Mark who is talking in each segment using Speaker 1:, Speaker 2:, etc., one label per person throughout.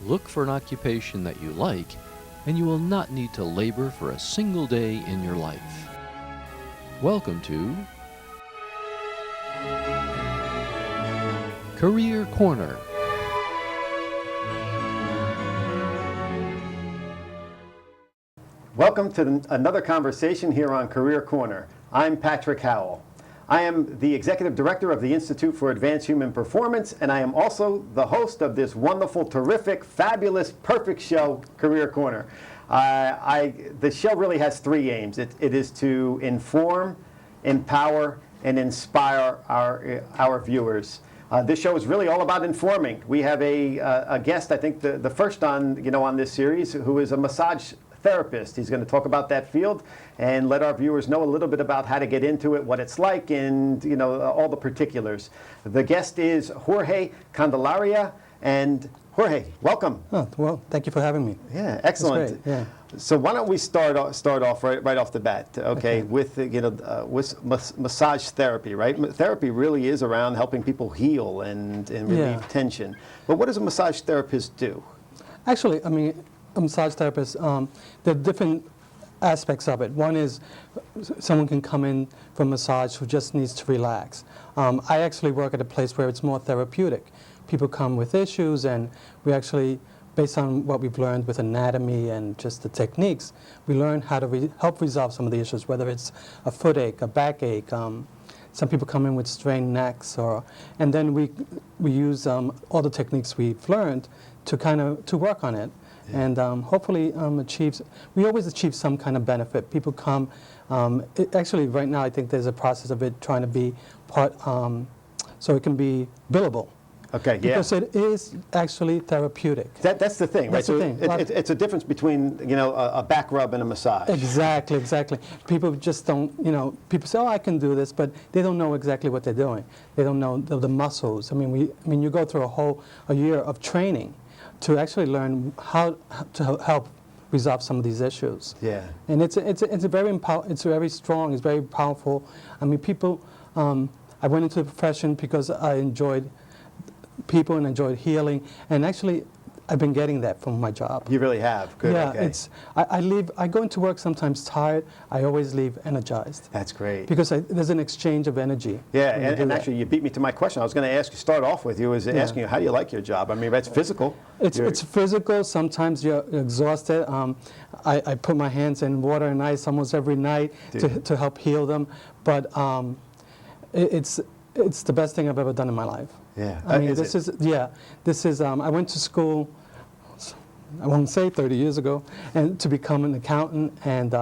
Speaker 1: Look for an occupation that you like, and you will not need to labor for a single day in your life. Welcome to Career Corner.
Speaker 2: Welcome to another conversation here on Career Corner. I'm Patrick Howell. I am the Executive Director of the Institute for Advanced Human Performance, and I am also the host of this wonderful, terrific, fabulous, perfect show, Career Corner. The show really has three aims. It is to inform, empower, and inspire our viewers. This show is really all about informing. We have a guest, I think the first on this series, who is a massage therapist. He's going to talk about that field and let our viewers know a little bit about how to get into it, what it's like, and all the particulars. The guest is Jorge Candelaria, and Jorge, welcome.
Speaker 3: Oh, well, thank you for having me.
Speaker 2: Yeah, excellent.
Speaker 3: That's great. Yeah.
Speaker 2: So why don't we start off right off the bat, okay. With massage therapy, right? Therapy really is around helping people heal and relieve tension. But what does a massage therapist do? Actually,
Speaker 3: I mean, a massage therapist, there are different aspects of it. One is someone can come in for massage who just needs to relax. I actually work at a place where it's more therapeutic. People come with issues, and we actually, based on what we've learned with anatomy and just the techniques, we learn how to help resolve some of the issues, whether it's a foot ache, a backache. Some people come in with strained necks, and then we use all the techniques we've learned to work on it. And hopefully we always achieve some kind of benefit. People come, actually right now I think there's a process of it trying to be part, so it can be billable.
Speaker 2: Okay,
Speaker 3: because it is actually therapeutic.
Speaker 2: That's the thing, right?
Speaker 3: That's the thing.
Speaker 2: It's a difference between a back rub and a massage.
Speaker 3: Exactly. People just don't, people say, oh, I can do this, but they don't know exactly what they're doing. They don't know the muscles. I mean, you go through a year of training to actually learn how to help resolve some of these issues. Yeah. And it's very strong. It's very powerful. I mean, people. I went into the profession because I enjoyed people and enjoyed healing, and actually, I've been getting that from my job.
Speaker 2: You really have. Good.
Speaker 3: Yeah.
Speaker 2: Okay.
Speaker 3: I go into work sometimes tired. I always leave energized.
Speaker 2: That's great.
Speaker 3: Because there's an exchange of energy.
Speaker 2: Yeah, and actually, you beat me to my question. I was going to start off with you, asking you, how do you like your job? I mean, that's physical.
Speaker 3: It's physical. Sometimes you're exhausted. I put my hands in water and ice almost every night to help heal them. But it's the best thing I've ever done in my life.
Speaker 2: Yeah.
Speaker 3: I mean, this is. I went to school, I won't say 30 years ago, and to become an accountant, and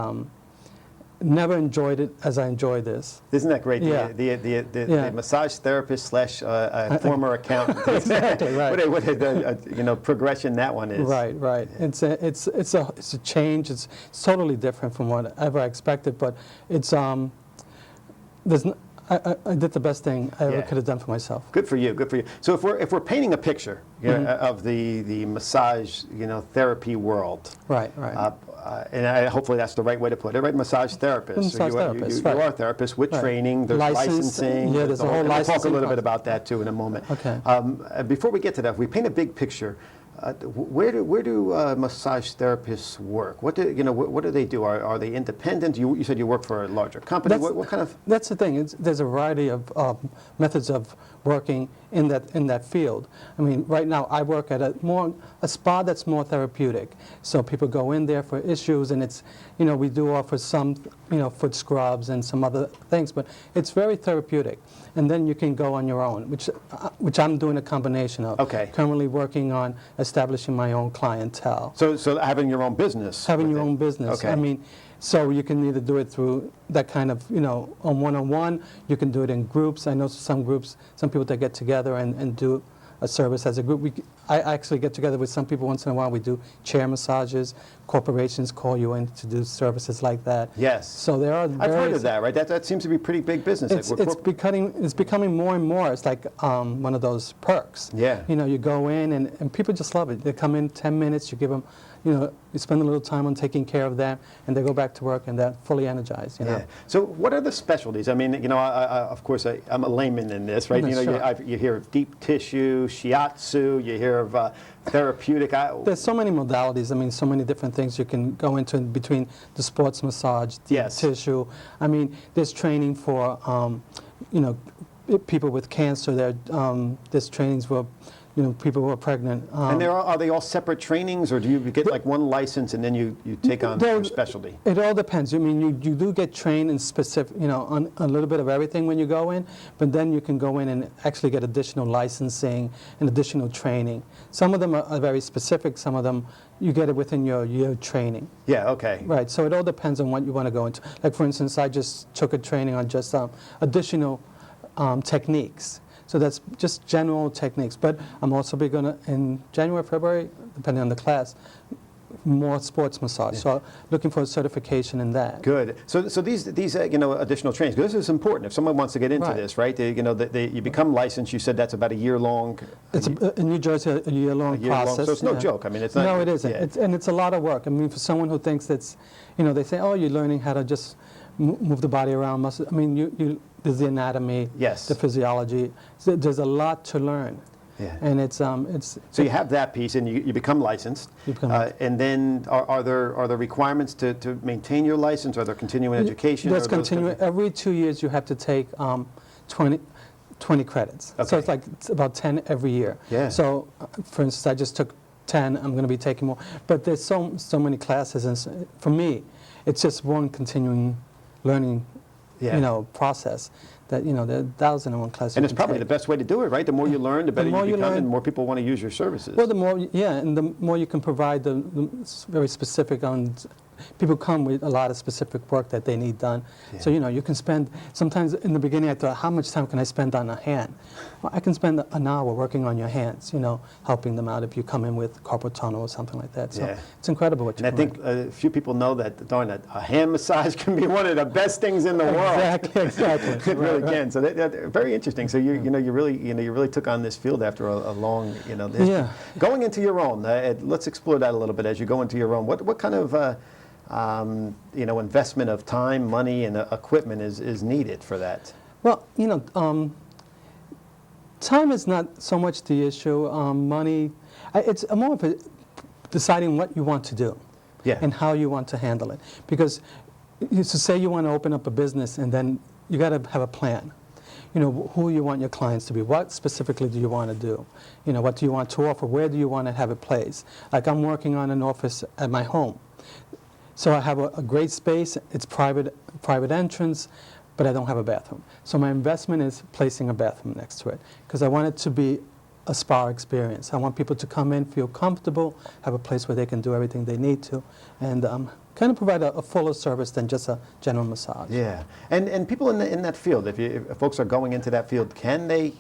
Speaker 3: never enjoyed it as I enjoy this.
Speaker 2: Isn't that great?
Speaker 3: Yeah.
Speaker 2: The massage therapist slash former accountant.
Speaker 3: Exactly right.
Speaker 2: What a progression that one is.
Speaker 3: Right. It's a change. It's totally different from whatever I expected, but it's I did the best thing I ever could have done for myself.
Speaker 2: Good for you. So if we're painting a picture of the massage therapy world,
Speaker 3: right.
Speaker 2: And hopefully that's the right way to put it, right? Massage therapist.
Speaker 3: You are
Speaker 2: a therapist with training. There's licensing.
Speaker 3: Yeah, there's a whole licensing.
Speaker 2: We'll talk a little bit about that too in a moment.
Speaker 3: Okay.
Speaker 2: Before we get to that, if we paint a big picture. Where do massage therapists work? What do they do? Are they independent? You said you work for a larger company. What kind of?
Speaker 3: That's the thing. There's a variety of methods of working in that field. I mean, right now I work at a spa that's more therapeutic. So people go in there for issues, and it's we do offer some foot scrubs and some other things, but it's very therapeutic. And then you can go on your own, which I'm doing a combination of.
Speaker 2: Okay.
Speaker 3: Currently working on establishing my own clientele.
Speaker 2: So having your own business.
Speaker 3: Having your own business.
Speaker 2: Okay.
Speaker 3: I mean, so you can either do it through that kind of, on one-on-one. You can do it in groups. I know some people that get together and do a service as a group. I actually get together with some people once in a while. We do chair massages. Corporations call you in to do services like that.
Speaker 2: Yes.
Speaker 3: So there are.
Speaker 2: I've heard of that, right? That seems to be pretty big business.
Speaker 3: It's becoming more and more. It's like one of those perks.
Speaker 2: Yeah.
Speaker 3: You go in and people just love it. They come in 10 minutes. You give them, you spend a little time on taking care of them, and they go back to work, and they're fully energized.
Speaker 2: Yeah. So what are the specialties? I mean, of course, I'm a layman in this, right?
Speaker 3: Sure.
Speaker 2: You hear of deep tissue, shiatsu, you hear of therapeutic.
Speaker 3: There's so many modalities. I mean, so many different things you can go into in between the sports massage, deep tissue. I mean, there's training for, people with cancer. There's trainings for, people who are pregnant.
Speaker 2: And are they all separate trainings, or do you get like one license and then you take on your specialty?
Speaker 3: It all depends. I mean, you do get trained in specific, on a little bit of everything when you go in, but then you can go in and actually get additional licensing and additional training. Some of them are very specific. Some of them you get it within your year training.
Speaker 2: Yeah, okay.
Speaker 3: Right, so it all depends on what you want to go into. Like, for instance, I just took a training on just additional techniques. So that's just general techniques. But I'm also going to, in January, February, depending on the class, more sports massage. Yeah. So looking for a certification in that.
Speaker 2: Good. So these additional trainings, because this is important. If someone wants to get into this, right? You become licensed. You said that's about a year long.
Speaker 3: It's in New Jersey a year long process.
Speaker 2: So it's no joke. I mean, it's not.
Speaker 3: No, it isn't. Yeah. And it's a lot of work. I mean, for someone who thinks that's, they say, oh, you're learning how to just move the body around. I mean, there's the anatomy, the physiology. So there's a lot to learn.
Speaker 2: Yeah.
Speaker 3: And it's
Speaker 2: so you have that piece, and you become licensed. And then are there requirements to maintain your license? Are there continuing education?
Speaker 3: There's continuing. Every 2 years you have to take 20 credits.
Speaker 2: Okay.
Speaker 3: So it's about 10 every year.
Speaker 2: Yeah.
Speaker 3: So for instance, I just took 10. I'm going to be taking more. But there's so many classes, and for me, it's just one continuing learning process that, there are 1,001 classes.
Speaker 2: And it's probably the best way to do it, right? The more you learn, the better you become, and more people want to use your services.
Speaker 3: Well, and the more you can provide the very specific on. People come with a lot of specific work that they need done. Yeah. So, you can spend, sometimes in the beginning I thought, how much time can I spend on a hand? Well, I can spend an hour working on your hands, helping them out if you come in with carpal tunnel or something like that. So it's incredible what you can
Speaker 2: learn. And I think few people know that, a hand massage can be one of the best things in the world.
Speaker 3: Exactly.
Speaker 2: It really can. So they're very interesting. So you really took on this field after a long, history.
Speaker 3: Yeah.
Speaker 2: Going into your own, let's explore that a little bit as you go into your own. What kind of investment of time, money, and equipment is needed for that?
Speaker 3: Well, time is not so much the issue. Money, it's more of deciding what you want to do and how you want to handle it. Because say you want to open up a business, and then you got to have a plan. Who you want your clients to be. What specifically do you want to do? What do you want to offer? Where do you want to have it placed? Like, I'm working on an office at my home. So I have a great space. It's private entrance, but I don't have a bathroom. So my investment is placing a bathroom next to it, because I want it to be a spa experience. I want people to come in, feel comfortable, have a place where they can do everything they need to, and kind of provide a fuller service than just a general massage.
Speaker 2: Yeah, and people in that field, if folks are going into that field, can they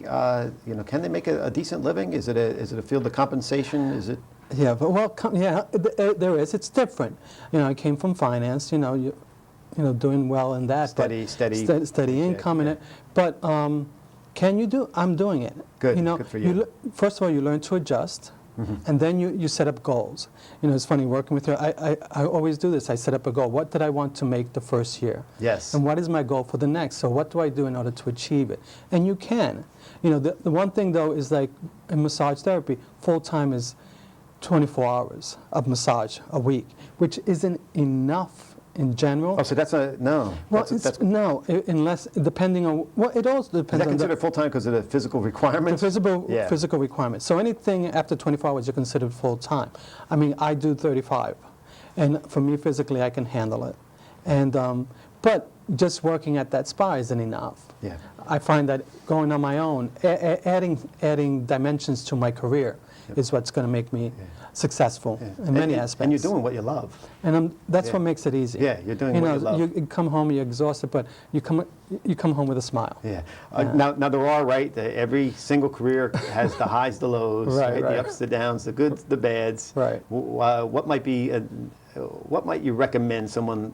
Speaker 2: make a decent living? Is it a field of compensation? Is it?
Speaker 3: Yeah, but there is. It's different. I came from finance. Doing well in that. Steady income in it. But can you do? I'm doing it.
Speaker 2: Good. Good for you.
Speaker 3: First of all, you learn to adjust, and then you set up goals. It's funny working with you. I always do this. I set up a goal. What did I want to make the first year?
Speaker 2: Yes.
Speaker 3: And what is my goal for the next? So what do I do in order to achieve it? And you can. The one thing though is, like in massage therapy, full time is 24 hours of massage a week, which isn't enough in general.
Speaker 2: Oh, so that's no.
Speaker 3: Well, no, unless, depending on, it also depends on.
Speaker 2: Is that considered full-time because of the physical requirements?
Speaker 3: The physical requirements. So anything after 24 hours, you're considered full-time. I mean, I do 35, and for me, physically, I can handle it. And, but just working at that spa isn't enough.
Speaker 2: Yeah.
Speaker 3: I find that going on my own, adding dimensions to my career is what's going to make me successful in many aspects.
Speaker 2: And you're doing what you love.
Speaker 3: And that's what makes it easy.
Speaker 2: Yeah, you're doing what you love.
Speaker 3: You come home, you're exhausted, but you come home with a smile.
Speaker 2: Yeah. Now there are, every single career has the highs, the lows, the ups, the downs, the goods, the bads.
Speaker 3: Right.
Speaker 2: What might you recommend someone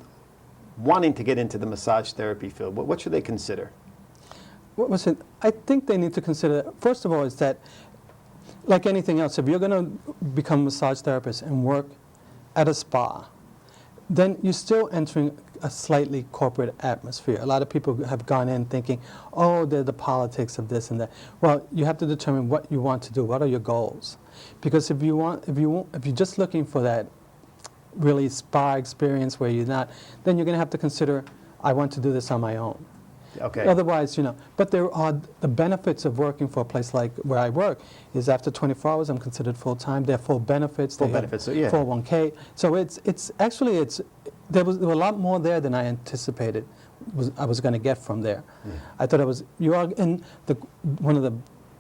Speaker 2: wanting to get into the massage therapy field? What should they consider?
Speaker 3: I think they need to consider, first of all, is that, like anything else, if you're going to become a massage therapist and work at a spa, then you're still entering a slightly corporate atmosphere. A lot of people have gone in thinking, oh, they're the politics of this and that. Well, you have to determine what you want to do. What are your goals? Because if you're just looking for that really spa experience where you're not, then you're going to have to consider, I want to do this on my own.
Speaker 2: Okay.
Speaker 3: Otherwise, but there are the benefits of working for a place like where I work is after 24 hours I'm considered full-time. There are full benefits.
Speaker 2: Full benefits, so yeah.
Speaker 3: 401k. So there were a lot more there than I anticipated I was going to get from there.
Speaker 2: Yeah.
Speaker 3: I thought one of the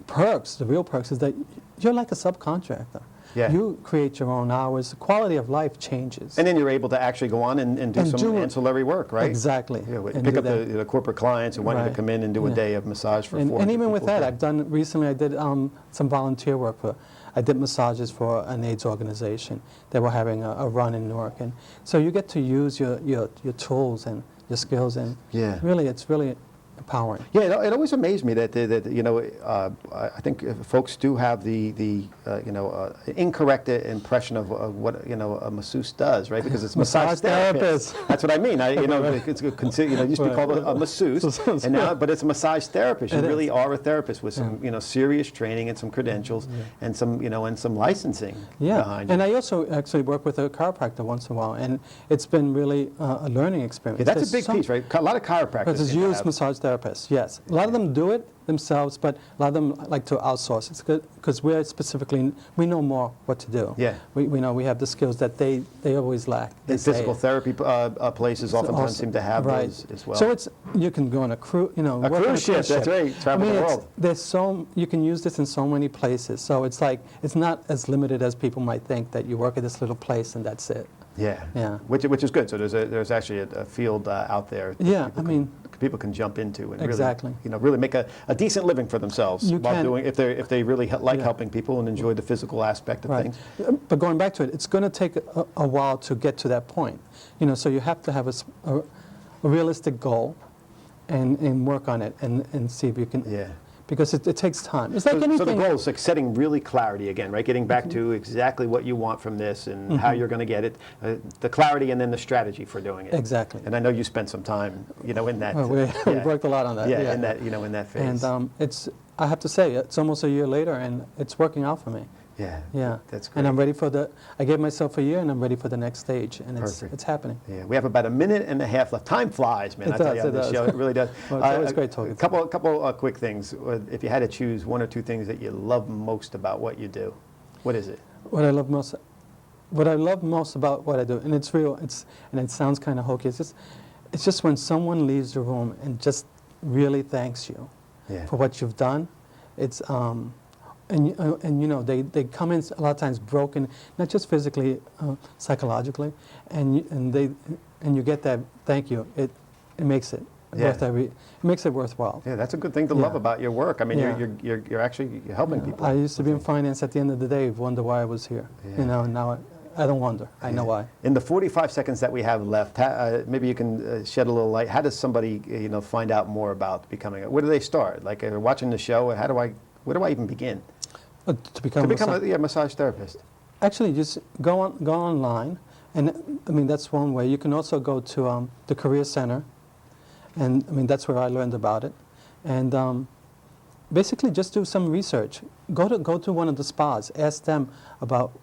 Speaker 3: perks, the real perks, is that you're like a subcontractor.
Speaker 2: Yeah.
Speaker 3: You create your own hours. The quality of life changes.
Speaker 2: And then you're able to actually go on and do some ancillary work, right?
Speaker 3: Exactly.
Speaker 2: Yeah, pick up the corporate clients who want you to come in and do a day of massage for 400
Speaker 3: And even with
Speaker 2: people.
Speaker 3: that, recently I did some volunteer work I did massages for an AIDS organization. They were having a run in Newark. And so you get to use your tools and your skills, and really, it's really empowering.
Speaker 2: Yeah, it always amazed me that I think folks do have the incorrect impression of what a masseuse does, right? Because it's massage therapist. That's what I mean. It's considered, it used to be called a masseuse, and now, but it's a massage therapist. You really are a therapist with some serious training and some credentials and some licensing behind you.
Speaker 3: And I also actually work with a chiropractor once in a while, and it's been really a learning experience.
Speaker 2: Yeah, that's a big piece, right? A lot of chiropractors
Speaker 3: use massage therapists, yes. A lot of them do it themselves, but a lot of them like to outsource. It's good because we know more what to do.
Speaker 2: Yeah.
Speaker 3: We know we have the skills that they always lack.
Speaker 2: And physical therapy places oftentimes seem to have those as well.
Speaker 3: So you can go on a cruise,
Speaker 2: a cruise ship, that's right, travel the world.
Speaker 3: You can use this in so many places. So it's not as limited as people might think that you work at this little place and that's it.
Speaker 2: Yeah. Which is good. So there's actually a field out there.
Speaker 3: Yeah,
Speaker 2: people can jump into and
Speaker 3: really
Speaker 2: make a decent living for themselves while doing if they really like helping people and enjoy the physical aspect of things.
Speaker 3: But going back to it, it's going to take a while to get to that point. So you have to have a realistic goal and work on it and see if you can. Yeah. Because it takes time. It's like anything.
Speaker 2: So the goal is setting really clarity again, right? Getting back to exactly what you want from this and how you're going to get it, the clarity and then the strategy for doing it.
Speaker 3: Exactly.
Speaker 2: And I know you spent some time, in that.
Speaker 3: We worked a lot on that.
Speaker 2: Yeah, in that phase.
Speaker 3: And I have to say, it's almost a year later, and it's working out for me.
Speaker 2: Yeah, that's great.
Speaker 3: And I'm ready I gave myself a year, and I'm ready for the next stage, and it's happening.
Speaker 2: Yeah, we have about a minute and a half left. Time flies, man. I tell you on this show, it really does.
Speaker 3: Well, it's always great talking.
Speaker 2: A couple quick things. If you had to choose one or two things that you love most about what you do, what is it?
Speaker 3: What I love most about what I do, and it's real. And it sounds kind of hokey. It's just when someone leaves the room and just really thanks you for what you've done. It's they come in a lot of times broken, not just physically, psychologically, and you get that thank you. It makes it worthwhile.
Speaker 2: Yeah, that's a good thing to love about your work. I mean, you're actually helping people.
Speaker 3: I used to be in finance. At the end of the day, wonder why I was here. And now I don't wonder. I know why.
Speaker 2: In the 45 seconds that we have left, maybe you can shed a little light. How does somebody find out more about becoming? Where do they start? Like watching the show. Where do I even begin?
Speaker 3: To become
Speaker 2: a massage therapist.
Speaker 3: Actually, just go online, and that's one way. You can also go to the Career Center, and that's where I learned about it, and basically just do some research. Go to one of the spas. Ask them about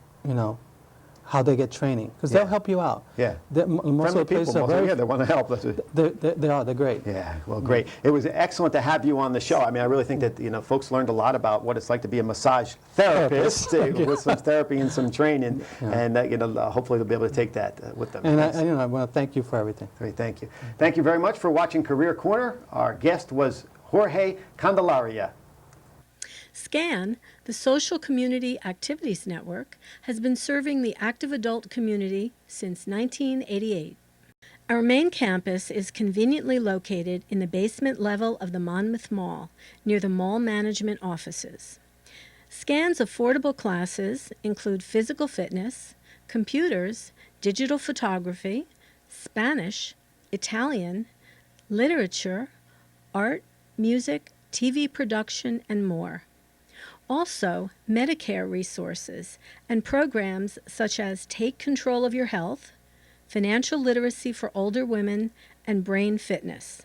Speaker 3: how they get training, because they'll help you out.
Speaker 2: Yeah.
Speaker 3: Most of the places are very,
Speaker 2: they want to help.
Speaker 3: They're great.
Speaker 2: Yeah, well, great. It was excellent to have you on the show. I really think that folks learned a lot about what it's like to be a massage therapist with some therapy and some training, and hopefully they'll be able to take that with them.
Speaker 3: And I want to thank you for everything.
Speaker 2: Great, thank you. Thank you very much for watching Career Corner. Our guest was Jorge Candelaria.
Speaker 4: SCAN, the Social Community Activities Network, has been serving the active adult community since 1988. Our main campus is conveniently located in the basement level of the Monmouth Mall, near the mall management offices. SCAN's affordable classes include physical fitness, computers, digital photography, Spanish, Italian, literature, art, music, TV production, and more. Also, Medicare resources and programs such as Take Control of Your Health, Financial Literacy for Older Women, and Brain Fitness.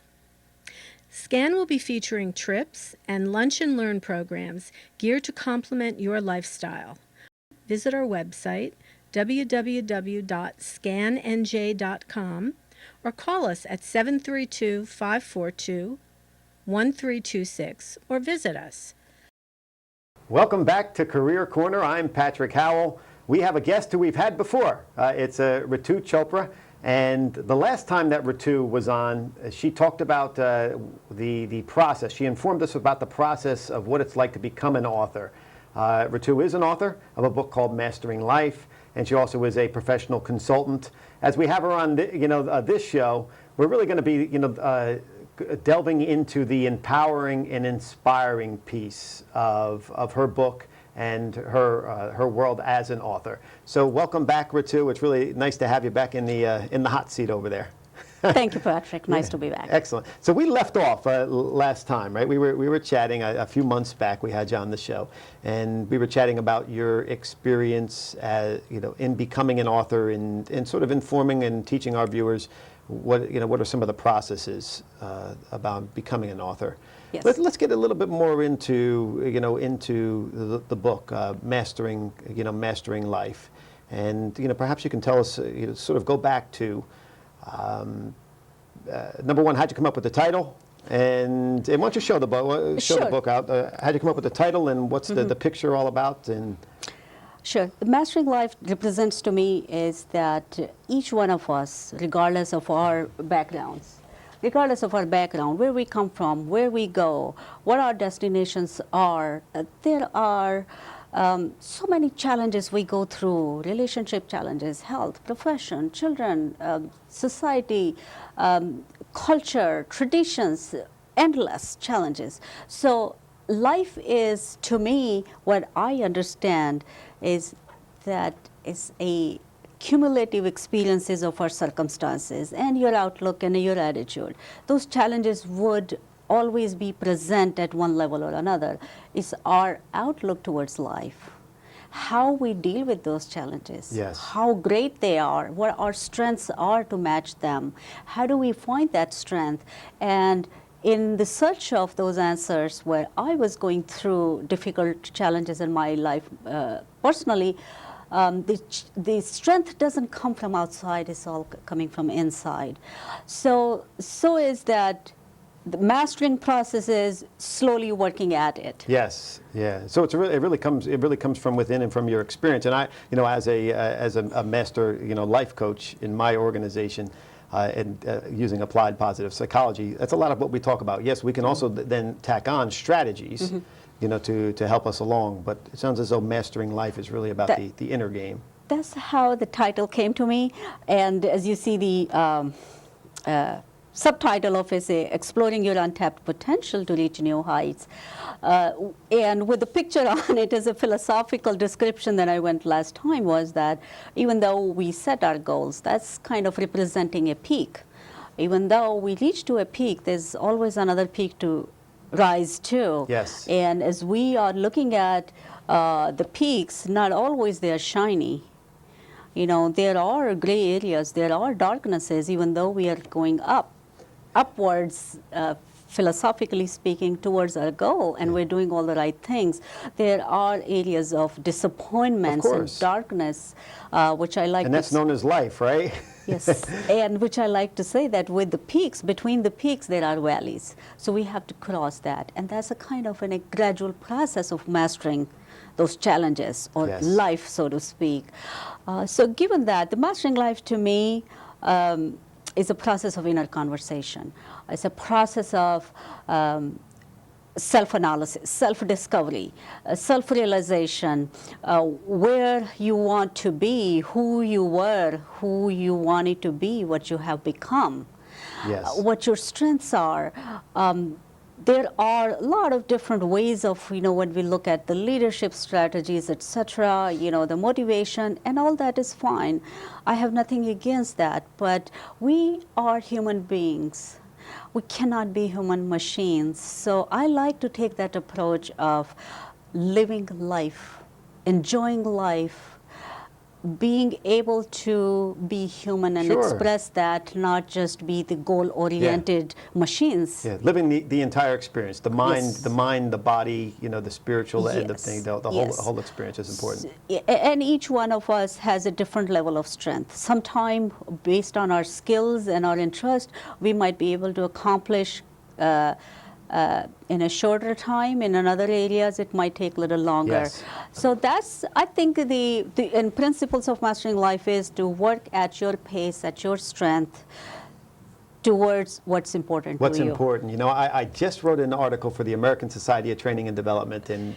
Speaker 4: SCAN will be featuring trips and lunch and learn programs geared to complement your lifestyle. Visit our website, www.scannj.com, or call us at 732-542-1326, or visit us.
Speaker 2: Welcome back to Career Corner. I'm Patrick Howell. We have a guest who we've had before. It's Ritu Chopra. And the last time that Ritu was on, she talked about the process. She informed us about the process of what it's like to become an author. Ritu is an author of a book called Mastering Life, and she also is a professional consultant. As we have her on this show, we're really going to be delving into the empowering and inspiring piece of her book and her world as an author. So welcome back, Ritu. It's really nice to have you back in the hot seat over there.
Speaker 5: Thank you, Patrick. Nice to be back.
Speaker 2: Excellent. So we left off last time, right? We were chatting a few months back. We had you on the show, and we were chatting about your experience, in becoming an author and sort of informing and teaching our viewers what are some of the processes about becoming an author.
Speaker 5: Yes.
Speaker 2: Let's get a little bit more into the book, Mastering Life, and perhaps you can tell us, sort of go back to number one, how'd you come up with the title, and why don't you show the book,
Speaker 5: Sure.
Speaker 2: the book out? How'd you come up with the title, and what's the picture all about? And
Speaker 5: Sure. The Mastering Life represents to me is that each one of us, regardless of our backgrounds, where we come from, where we go, what our destinations are, there are so many challenges we go through: relationship challenges, health, profession, children, society, culture, traditions, endless challenges. So life is, to me, what I understand is that it's a cumulative experiences of our circumstances and your outlook and your attitude. Those challenges would always be present at one level or another. It's our outlook towards life, how we deal with those challenges,
Speaker 2: Yes.
Speaker 5: how great they are, what our strengths are to match them, how do we find that strength. And in the search of those answers, where I was going through difficult challenges in my life personally, the strength doesn't come from outside, it's all coming from inside. So is that the mastering process is slowly working at it.
Speaker 2: yes, yeah. So it really comes from within and from your experience. And I, as a master, life coach in my organization, and using applied positive psychology, that's a lot of what we talk about. Yes, we can also then tack on strategies, to help us along. But it sounds as though Mastering Life is really about the inner game.
Speaker 5: That's how the title came to me. And as you see, the subtitle of it is Exploring Your Untapped Potential to Reach New Heights. And with the picture on it as a philosophical description that I went last time, was that even though we set our goals, that's kind of representing a peak. Even though we reach to a peak, there's always another peak to rise to.
Speaker 2: Yes.
Speaker 5: And as we are looking at the peaks, not always they are shiny. There are gray areas, there are darknesses, even though we are going upwards, philosophically speaking, towards our goal, and we're doing all the right things. There are areas of disappointments and darkness, which I like.
Speaker 2: And that's known as life, right?
Speaker 5: Yes, and which I like to say that with the peaks, between the peaks, there are valleys. So we have to cross that, and that's a kind of a gradual process of mastering those challenges, or life, so to speak. So given that, the Mastering Life to me is a process of inner conversation. It's a process of self-analysis, self-discovery, self-realization, where you want to be, who you were, who you wanted to be, what you have become, what your strengths are. There are a lot of different ways of, when we look at the leadership strategies, etc., the motivation, and all that is fine. I have nothing against that, but we are human beings. We cannot be human machines. So I like to take that approach of living life, enjoying life, being able to be human and
Speaker 2: Sure.
Speaker 5: express that, not just be the goal-oriented machines.
Speaker 2: Yeah, living the entire experience, the mind,
Speaker 5: Yes.
Speaker 2: the body, the spiritual end of
Speaker 5: Yes.
Speaker 2: things, the
Speaker 5: Yes.
Speaker 2: whole experience is important.
Speaker 5: And each one of us has a different level of strength. Sometime, based on our skills and our interest, we might be able to accomplish in a shorter time. In other areas, it might take a little longer.
Speaker 2: Yes.
Speaker 5: So that's, I think, the and principles of mastering life is to work at your pace, at your strength, towards what's important
Speaker 2: What's
Speaker 5: to you.
Speaker 2: important? I just wrote an article for the American Society of Training and Development, and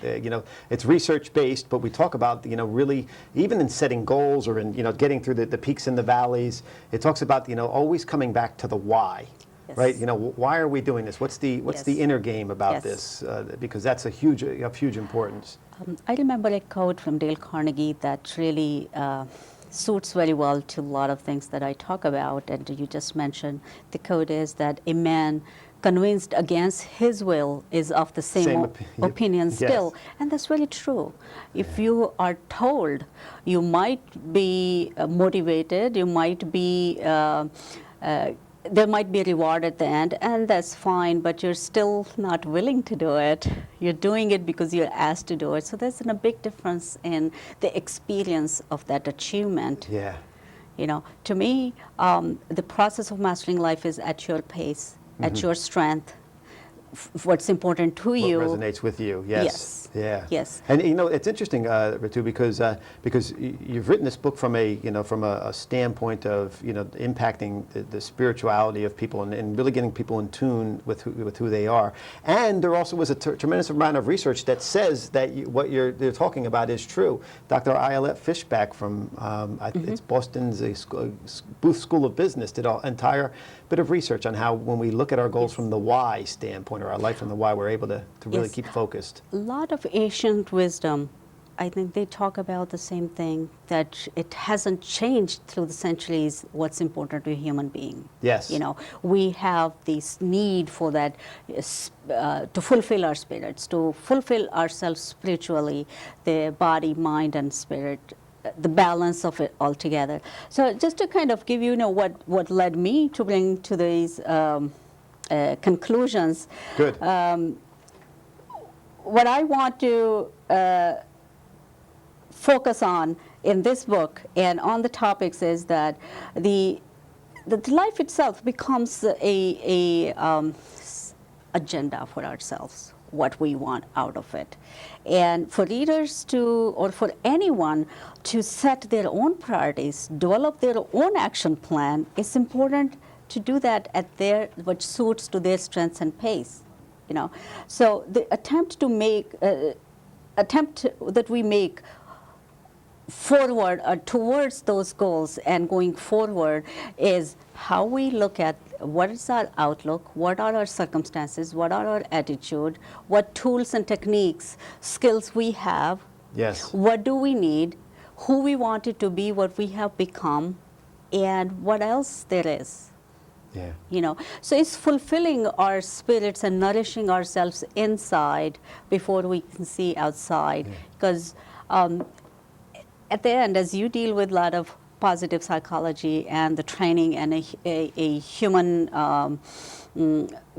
Speaker 2: it's research-based, but we talk about, really, even in setting goals or in, getting through the peaks and the valleys, it talks about, always coming back to the why.
Speaker 5: Yes.
Speaker 2: Right? Why are we doing this? What's the
Speaker 5: Yes.
Speaker 2: inner game about
Speaker 5: Yes.
Speaker 2: this? Because that's of huge importance.
Speaker 5: I remember a quote from Dale Carnegie that really suits very well to a lot of things that I talk about, and you just mentioned. The quote is that a man convinced against his will is of the same opinion still.
Speaker 2: Yes.
Speaker 5: And that's very true. If you are told, you might be motivated, you might be there might be a reward at the end, and that's fine, but you're still not willing to do it. You're doing it because you're asked to do it. So there's a big difference in the experience of that achievement.
Speaker 2: Yeah.
Speaker 5: To me, the process of mastering life is at your pace, at your strength, what's important to
Speaker 2: What
Speaker 5: you.
Speaker 2: resonates with you? Yes.
Speaker 5: Yes.
Speaker 2: Yeah.
Speaker 5: Yes.
Speaker 2: And it's interesting, Ritu, because you've written this book from a standpoint of impacting the spirituality of people and really getting people in tune with who they are. And there also was a tremendous amount of research that says that what they're talking about is true. Dr. Ayelet Fishback from it's Boston's Booth School of Business did an entire bit of research on how when we look at our goals from the why standpoint, or our life from the why, we're able to really
Speaker 5: Yes.
Speaker 2: keep focused.
Speaker 5: A lot of ancient wisdom, I think they talk about the same thing, that it hasn't changed through the centuries what's important to a human being.
Speaker 2: Yes.
Speaker 5: We have this need for that to fulfill our spirits, to fulfill ourselves spiritually, the body, mind, and spirit, the balance of it all together. So just to kind of give you, what led me to bring to these conclusions.
Speaker 2: Good.
Speaker 5: What I want to focus on in this book and on the topics is that the life itself becomes a agenda for ourselves, what we want out of it. And for readers or for anyone to set their own priorities, develop their own action plan, it's important to do that at what suits to their strengths and pace. So the attempt that we make forward towards those goals and going forward is how we look at what is our outlook, what are our circumstances, what are our attitude, what tools and techniques, skills we have,
Speaker 2: Yes.
Speaker 5: what do we need, who we wanted to be, what we have become, and what else there is.
Speaker 2: Yeah.
Speaker 5: So it's fulfilling our spirits and nourishing ourselves inside before we can see outside. Because at the end, as you deal with a lot of positive psychology and the training and a human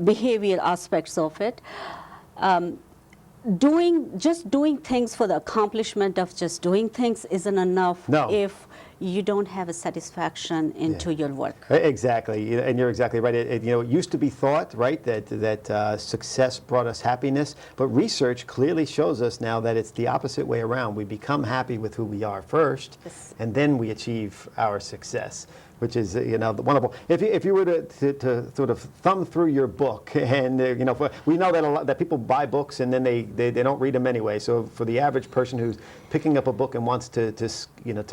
Speaker 5: behavior aspects of it, just doing things for the accomplishment of just doing things isn't enough.
Speaker 2: No.
Speaker 5: If you don't have a satisfaction into your work.
Speaker 2: Exactly, and you're exactly right. It used to be thought, right, that success brought us happiness, but research clearly shows us now that it's the opposite way around. We become happy with who we are first,
Speaker 5: Yes.
Speaker 2: and then we achieve our success, which is wonderful. If you were to sort of thumb through your book, and we know that people buy books and then they don't read them anyway. So for the average person who's picking up a book and wants to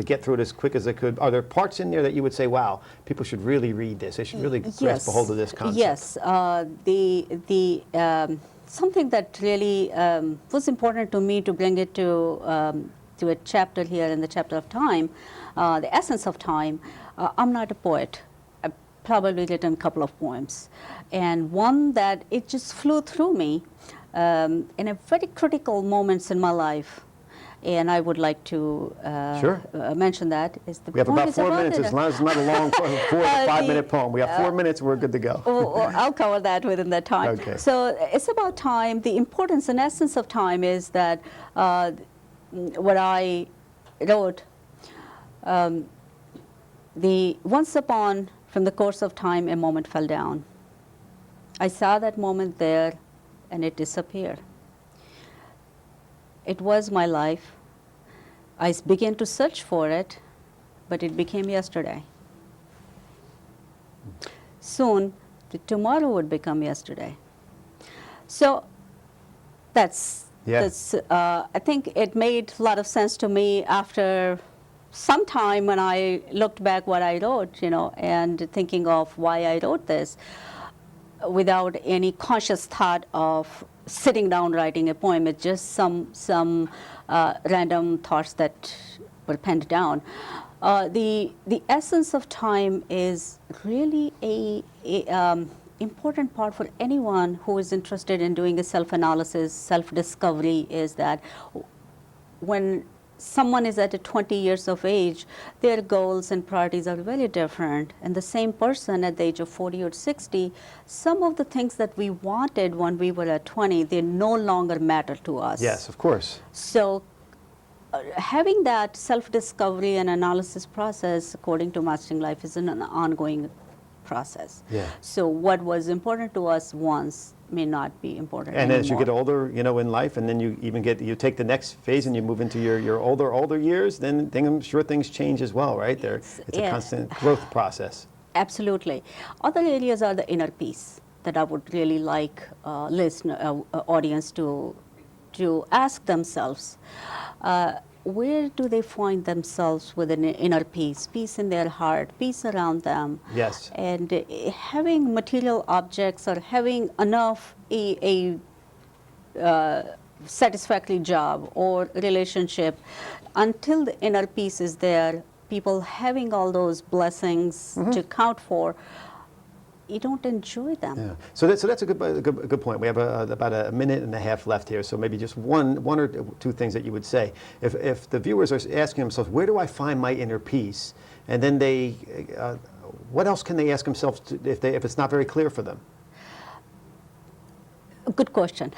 Speaker 2: get through it as quick as they could, are there parts in there that you would say, wow, people should really read this? They should really grasp a hold of this concept.
Speaker 5: Yes, something that really was important to me to bring it to a chapter here in the chapter of time, the essence of time. I'm not a poet. I've probably written a couple of poems, and one that it just flew through me in a very critical moments in my life. And I would like to
Speaker 2: Sure.
Speaker 5: mention that. Is the
Speaker 2: We have
Speaker 5: poem
Speaker 2: about
Speaker 5: is
Speaker 2: 4 minutes, as long as it's not a long 4 to 5 minute poem. We have 4 minutes, we're good to go.
Speaker 5: I'll cover that within that time.
Speaker 2: Okay.
Speaker 5: So it's about time. The importance and essence of time is that what I wrote, once upon, from the course of time, a moment fell down. I saw that moment there, and it disappeared. It was my life. I began to search for it, but it became yesterday. Soon, tomorrow would become yesterday. So that's, I think it made a lot of sense to me after some time when I looked back what I wrote, and thinking of why I wrote this without any conscious thought of sitting down writing a poem. It's just some random thoughts that were penned down. The essence of time is really a important part for anyone who is interested in doing a self-analysis, self-discovery, is that when someone is at 20 years of age, their goals and priorities are very different. And the same person at the age of 40 or 60, some of the things that we wanted when we were at 20, they no longer matter to us.
Speaker 2: Yes, of course.
Speaker 5: So having that self-discovery and analysis process, according to Mastering Life, is an ongoing process.
Speaker 2: Yeah.
Speaker 5: So what was important to us once may not be important
Speaker 2: And
Speaker 5: anymore.
Speaker 2: as you get older, in life, and then you even you take the next phase and you move into your older years, then I'm sure things change as well, right? It's a constant growth process.
Speaker 5: Absolutely. Other areas are the inner peace that I would really like audience to ask themselves. Where do they find themselves with an inner peace? Peace in their heart, peace around them.
Speaker 2: Yes.
Speaker 5: And having material objects or having enough a satisfactory job or relationship, until the inner peace is there, people having all those blessings to count for, you don't enjoy them.
Speaker 2: Yeah. So that's a good point. We have about a minute and a half left here, so maybe just one or two things that you would say. If the viewers are asking themselves, where do I find my inner peace? And then what else can they ask themselves if it's not very clear for them?
Speaker 5: Good question.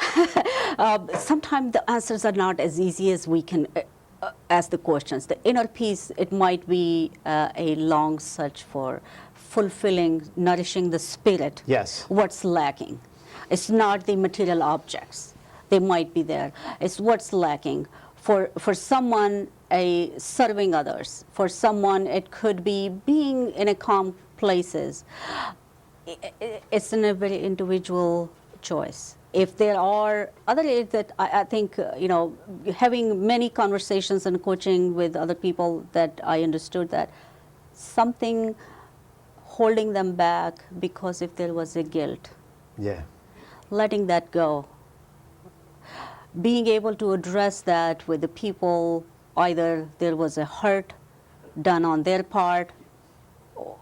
Speaker 5: Sometimes the answers are not as easy as we can ask the questions. The inner peace, it might be a long search for fulfilling, nourishing the spirit.
Speaker 2: Yes.
Speaker 5: What's lacking? It's not the material objects. They might be there. It's what's lacking. For someone, serving others. For someone, it could be being in a calm places. It's in a very individual choice. If there are other areas that I think, having many conversations and coaching with other people, that I understood that something holding them back because if there was a guilt.
Speaker 2: Yeah.
Speaker 5: Letting that go. Being able to address that with the people, either there was a hurt done on their part or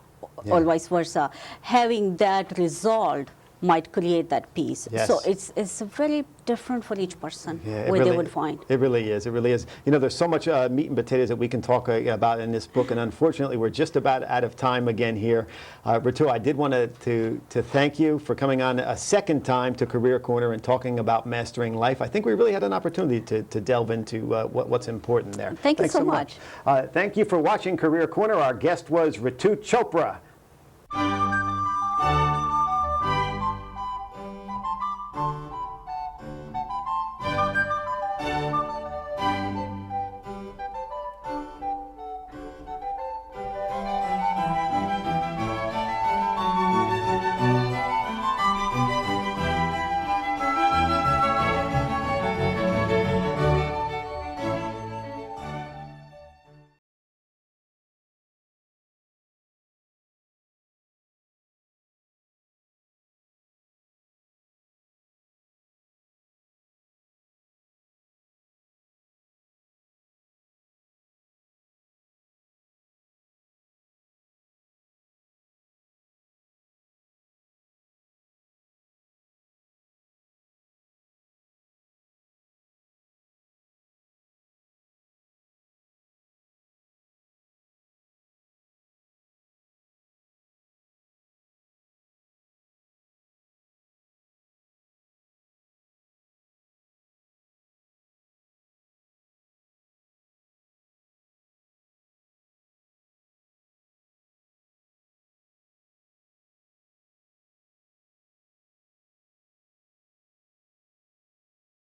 Speaker 5: vice versa. Having that resolved might create that peace.
Speaker 2: Yes.
Speaker 5: So it's very different for each person where
Speaker 2: really,
Speaker 5: they would find.
Speaker 2: It really is. It really is. There's so much meat and potatoes that we can talk about in this book, and unfortunately, we're just about out of time again here. Ritu, I did want to thank you for coming on a second time to Career Corner and talking about mastering life. I think we really had an opportunity to delve into what's important there.
Speaker 5: Thank you so much.
Speaker 2: Thank you for watching Career Corner. Our guest was Ritu Chopra.